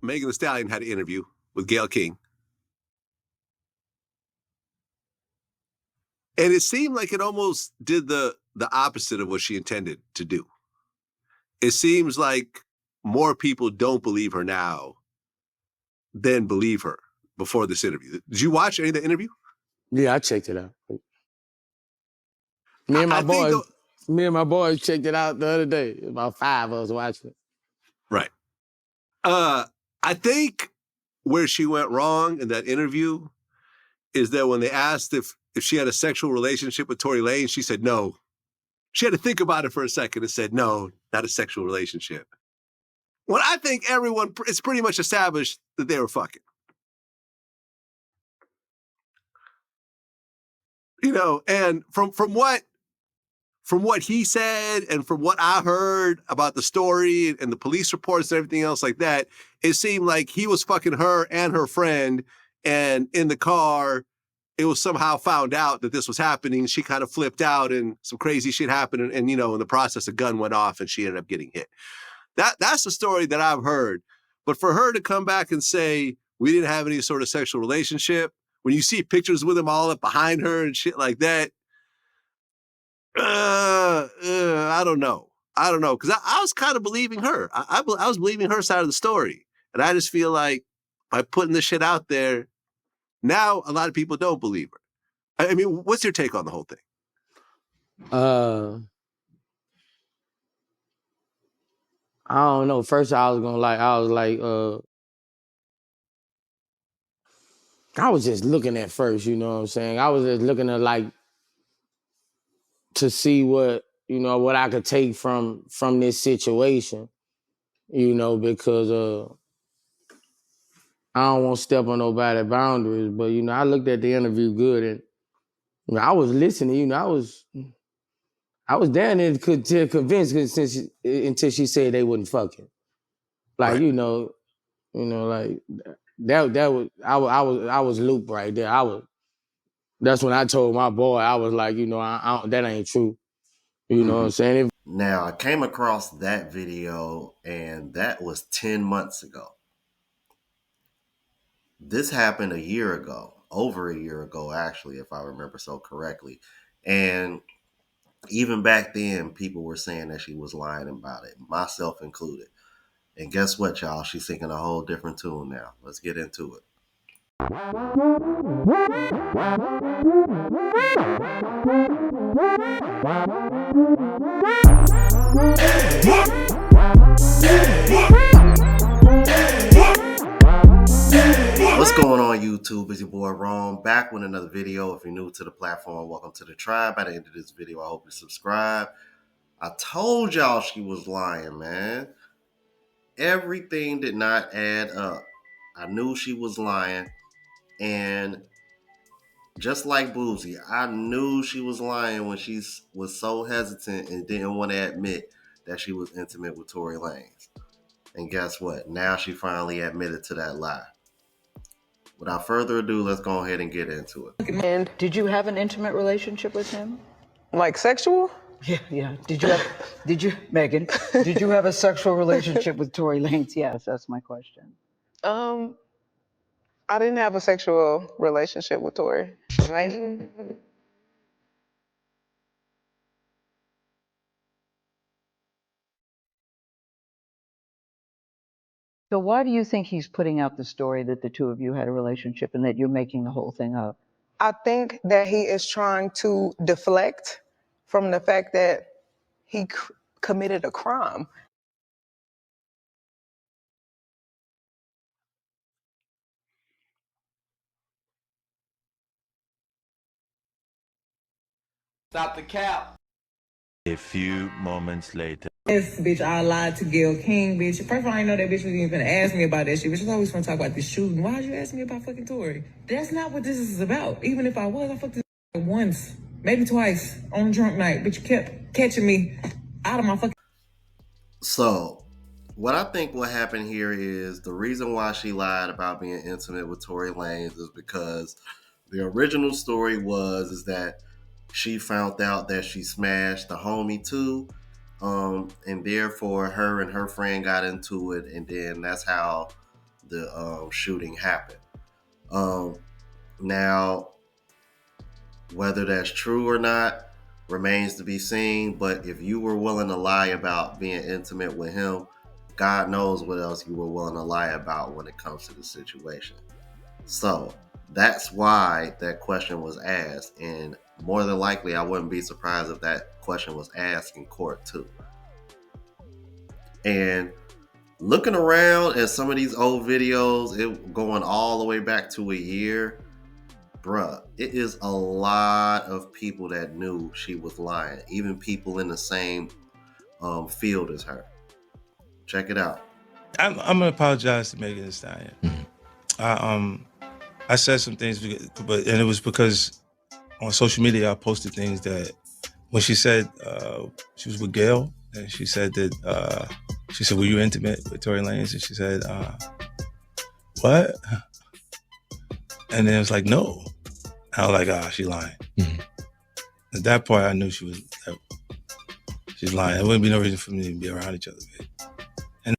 Megan Thee Stallion had an interview with Gayle King. And it seemed like it almost did the opposite of what she intended to do. It seems like more people don't believe her now than believe her before this interview. Did you watch any of the interview? Yeah, I checked it out. Me and my boys checked it out the other day. About 5 of us watching it. Right. I think where she went wrong in that interview is that when they asked if she had a sexual relationship with Tory Lanez, she said no. She had to think about it for a second and said, no, not a sexual relationship. When I think it's pretty much established that they were fucking. You know, and from what he said and from what I heard about the story and the police reports and everything else like that, it seemed like he was fucking her and her friend, and in the car, it was somehow found out that this was happening. She kind of flipped out and some crazy shit happened. And you know, in the process, a gun went off and she ended up getting hit. That's the story that I've heard. But for her to come back and say, we didn't have any sort of sexual relationship, when you see pictures with him all up behind her and shit like that, I don't know. Because I was kind of believing her. I was believing her side of the story. And I just feel like by putting this shit out there, now a lot of people don't believe her. I mean, what's your take on the whole thing? I don't know. First, I was I was just looking at first, you know what I'm saying? I was just looking at to see what I could take from this situation, because I don't want to step on nobody's boundaries, but I looked at the interview good, and I was listening, I was down there to convince until she said they wouldn't fucking. Like, right. Like that was I was looped right there. That's when I told my boy, I was like, that ain't true. You know what I'm saying? Now, I came across that video, and that was 10 months ago. This happened a year ago, over a year ago, actually, if I remember so correctly. And even back then, people were saying that she was lying about it, myself included. And guess what, y'all? She's singing a whole different tune now. Let's get into it. What's going on, YouTube? It's your boy Ron, back with another video. If you're new to the platform, welcome to the tribe. By the end of this video, I hope you subscribe. I told y'all she was lying, man. Everything did not add up. I knew she was lying, and just like Boozy, I knew she was lying when she was so hesitant and didn't want to admit that she was intimate with Tory Lanez. And guess what? Now she finally admitted to that lie. Without further ado, let's go ahead and get into it. And did you have an intimate relationship with him? Like sexual? Yeah. Did you, Megan, did you have a sexual relationship with Tory Lanez? Yes, that's my question. I didn't have a sexual relationship with Tory. Right? So why do you think he's putting out the story that the two of you had a relationship and that you're making the whole thing up? I think that he is trying to deflect from the fact that he committed a crime. Stop the cap. A few moments later. Yes, bitch, I lied to Gayle King, bitch. First of all, I didn't know that bitch was even gonna ask me about that shit. Bitch was always gonna talk about this shooting. Why'd you ask me about fucking Tory? That's not what this is about. Even if I was, I fucked this once, maybe twice on a drunk night, but you kept catching me out of my fucking. So, what I think what happened here is the reason why she lied about being intimate with Tory Lanez is because the original story is that she found out that she smashed the homie too, and therefore her and her friend got into it, and then that's how the shooting happened. Now, whether that's true or not remains to be seen. But if you were willing to lie about being intimate with him, God knows what else you were willing to lie about when it comes to the situation. So that's why that question was asked. And more than likely, I wouldn't be surprised if that question was asked in court too. And looking around at some of these old videos, it going all the way back to a year, bruh, it is a lot of people that knew she was lying, even people in the same field as her. Check it out. I'm gonna apologize to Megan Thee Stallion. I said some things, and it was because on social media I posted things that when she said she was with Gayle, and she said that she said, "Were you intimate with Tory Lanez?" And she said, "What?" And then it was like, "No." And I was like, "Ah, she lying." Mm-hmm. At that point, I knew she's lying. There wouldn't be no reason for me to be around each other. And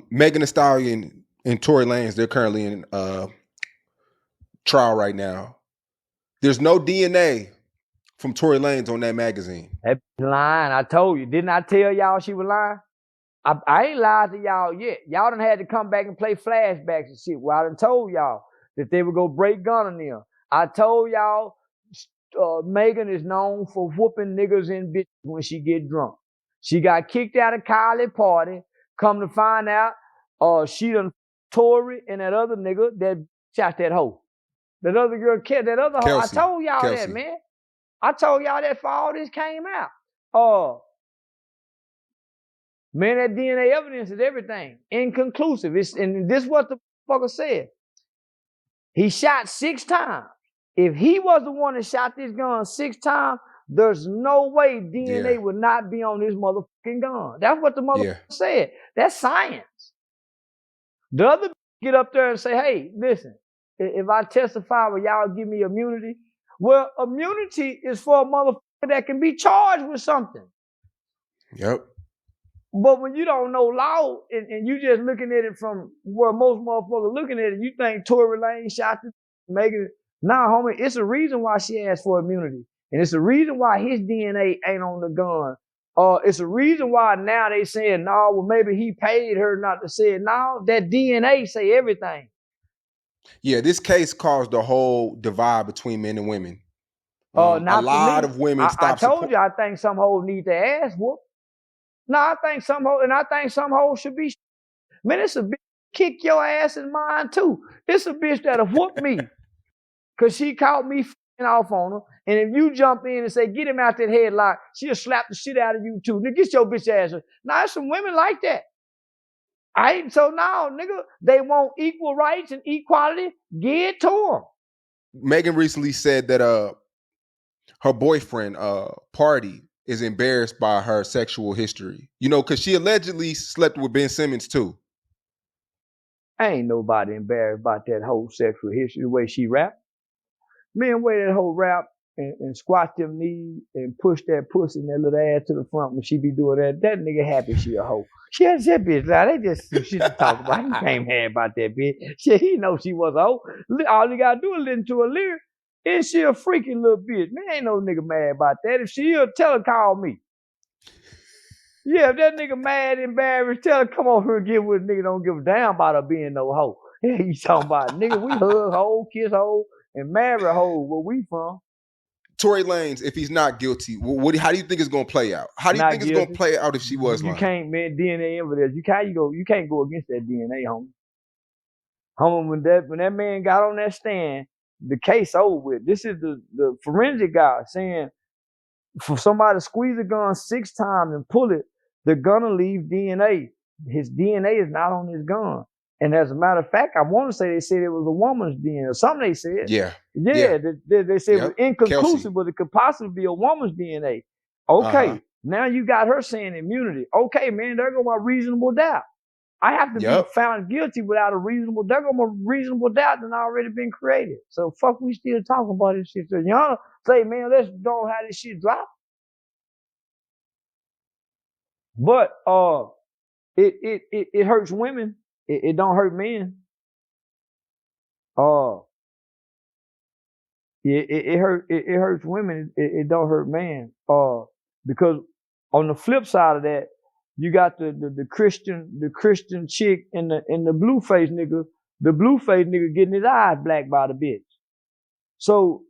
Megan Thee Stallion and Tory Lanez, they're currently in trial right now. There's no DNA from Tory Lanez on that magazine. That lying. I told you. Didn't I tell y'all she was lying? I ain't lied to y'all yet. Y'all done had to come back and play flashbacks and shit. Well, I done told y'all that they would go break gun on them. I told y'all Megan is known for whooping niggas and bitches when she get drunk. She got kicked out of Kylie party. Come to find out, she done Tory and that other nigga that shot that hoe. That other girl, that other hoe. I told y'all that, man. I told y'all that before all this came out. Man, that DNA evidence is everything. Inconclusive. And this is what the fucker said. He shot 6 times. If he was the one that shot this gun 6 times, there's no way DNA would not be on this motherfucking gun. That's what the motherfucker said. That's science. The other get up there and say, hey, listen, if I testify, will y'all give me immunity? Well, immunity is for a motherfucker that can be charged with something. Yep. But when you don't know law and you just looking at it from where most motherfuckers looking at it, you think Tory Lanez shot this, Megan. Nah, homie, it's a reason why she asked for immunity. And it's a reason why his DNA ain't on the gun. It's a reason why now they saying, no, well, maybe he paid her not to say it. No, that DNA say everything. Yeah, this case caused a whole divide between men and women. Not a lot of women stopped. I told you, I think some hoes need their ass whooped. No, I think some hoes should be. Man, it's a bitch kick your ass in mine too. It's a bitch that'll whoop me because she caught me f***ing off on her. And if you jump in and say, get him out that headlock, she'll slap the shit out of you too. Nigga, get your bitch ass. Now, there's some women like that. So now, nigga, they want equal rights and equality. Give it to them. Megan recently said that her boyfriend, Party, is embarrassed by her sexual history. You know, because she allegedly slept with Ben Simmons too. Ain't nobody embarrassed about that whole sexual history, the way she rap. Man, way that whole rap and squat them knees and push that pussy and that little ass to the front when she be doing that. That nigga happy she a hoe. She has that bitch. Now they just some shit to talk about. He can't mad about that bitch. Shit, he know she was a hoe. All you gotta do is listen to her lyric. And she a freaking little bitch. Man, ain't no nigga mad about that. If she'll tell her, call me. Yeah, if that nigga mad, embarrassed, tell her, come on here and get with a nigga. Don't give a damn about her being no hoe. Yeah, you talking about, nigga, we hug hoe, kiss hoe, and marry hoe where we from. Tory Lanez, if he's not guilty, how do you think it's going to play out? How do you think it's going to play out if she was lying? You can't, man, DNA evidence. You can't go against that DNA, homie. Homie, when that man got on that stand, the case over with. This is the forensic guy saying for somebody to squeeze a gun 6 times and pull it, the gun will leave DNA. His DNA is not on his gun. And as a matter of fact, I want to say they said it was a woman's DNA. Or something they said. Yeah. They said it was inconclusive, but it could possibly be a woman's DNA. Okay, now you got her saying immunity. Okay, man, there go my reasonable doubt. I have to be found guilty without a reasonable doubt. There go my reasonable doubt that already been created. So fuck, we still talking about this shit. So y'all say, man, let's don't have this shit drop. But it hurts women it don't hurt men. It hurts women. It don't hurt men. Because on the flip side of that, you got the Christian chick and the blue face nigga. The blue face nigga getting his eyes blacked by the bitch. So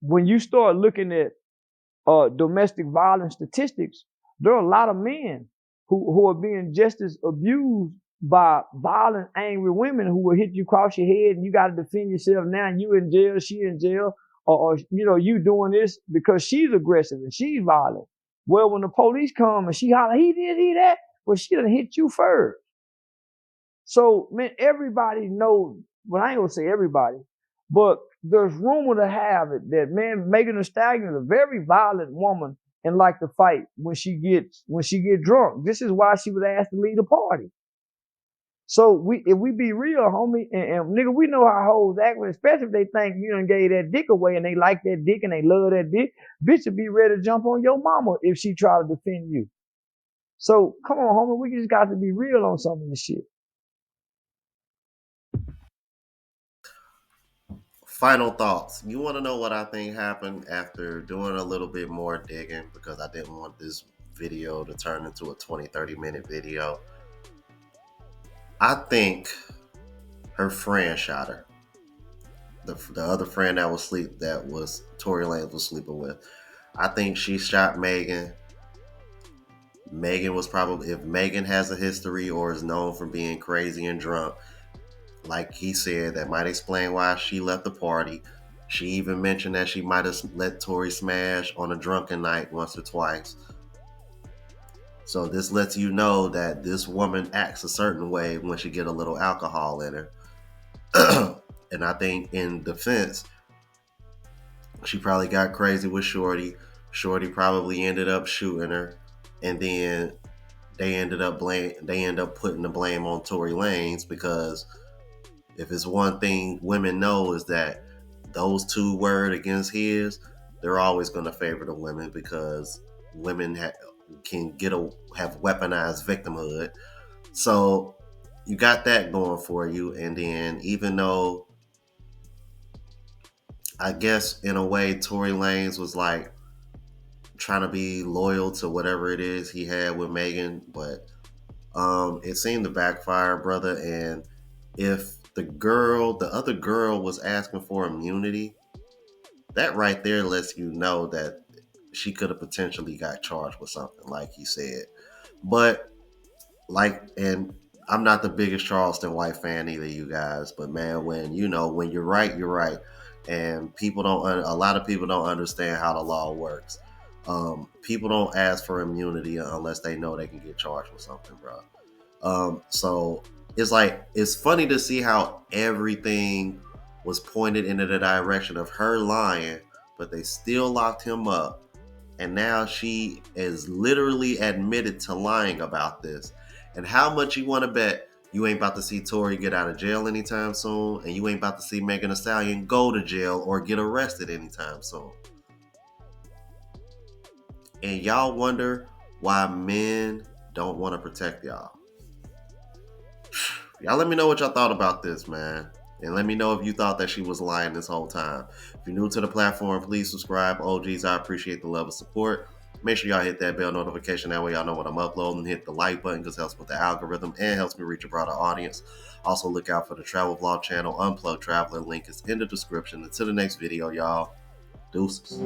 when you start looking at domestic violence statistics, there are a lot of men who are being just as abused by violent, angry women who will hit you across your head and you got to defend yourself now and you in jail, she in jail, or you know, you doing this because she's aggressive and she's violent. Well, when the police come and she holler, he did, he that, well, she done hit you first. So, man, everybody knows, well, I ain't gonna say everybody, but there's rumor to have it that, man, Megan Thee Stallion is a very violent woman and like to fight when she get drunk. This is why she was asked to lead the party. So if we be real, homie, and nigga, we know how hoes act, especially if they think you done gave that dick away and they like that dick and they love that dick. Bitch would be ready to jump on your mama if she try to defend you. So come on, homie, we just got to be real on some of this shit. Final thoughts. You want to know what I think happened after doing a little bit more digging, because I didn't want this video to turn into a 20-30 minute video. I think her friend shot her. The other friend that was Tory Lanez was sleeping with. I think she shot Megan. Megan was probably, if Megan has a history or is known for being crazy and drunk, like he said, that might explain why she left the party. She even mentioned that she might have let Tory smash on a drunken night once or twice. So this lets you know that this woman acts a certain way when she get a little alcohol in her. And I think in defense, she probably got crazy with Shorty. Shorty probably ended up shooting her, and then they end up putting the blame on Tory Lanez, because if it's one thing women know is that those two words against his, they're always going to favor the women, because women have weaponized victimhood. So you got that going for you. And then even though I guess in a way Tory Lanez was like trying to be loyal to whatever it is he had with Megan, but it seemed to backfire, brother. And if the other girl was asking for immunity, that right there lets you know that she could have potentially got charged with something, like he said. But and I'm not the biggest Charleston White fan either, you guys, but man, when you're right, you're right. And a lot of people don't understand how the law works. People don't ask for immunity unless they know they can get charged with something, bro. So it's funny to see how everything was pointed into the direction of her lying, but they still locked him up. And now she is literally admitted to lying about this. And how much you want to bet you ain't about to see Tory get out of jail anytime soon, and you ain't about to see Megan Thee Stallion go to jail or get arrested anytime soon. And y'all wonder why men don't want to protect y'all. Y'all let me know what y'all thought about this, man. And let me know if you thought that she was lying this whole time. If you're new to the platform, please subscribe. OGs, I appreciate the love and support. Make sure y'all hit that bell notification. That way y'all know when I'm uploading. Hit the like button, because it helps with the algorithm and helps me reach a broader audience. Also, look out for the travel vlog channel, Unplugged Traveler. Link is in the description. Until the next video, y'all. Deuces.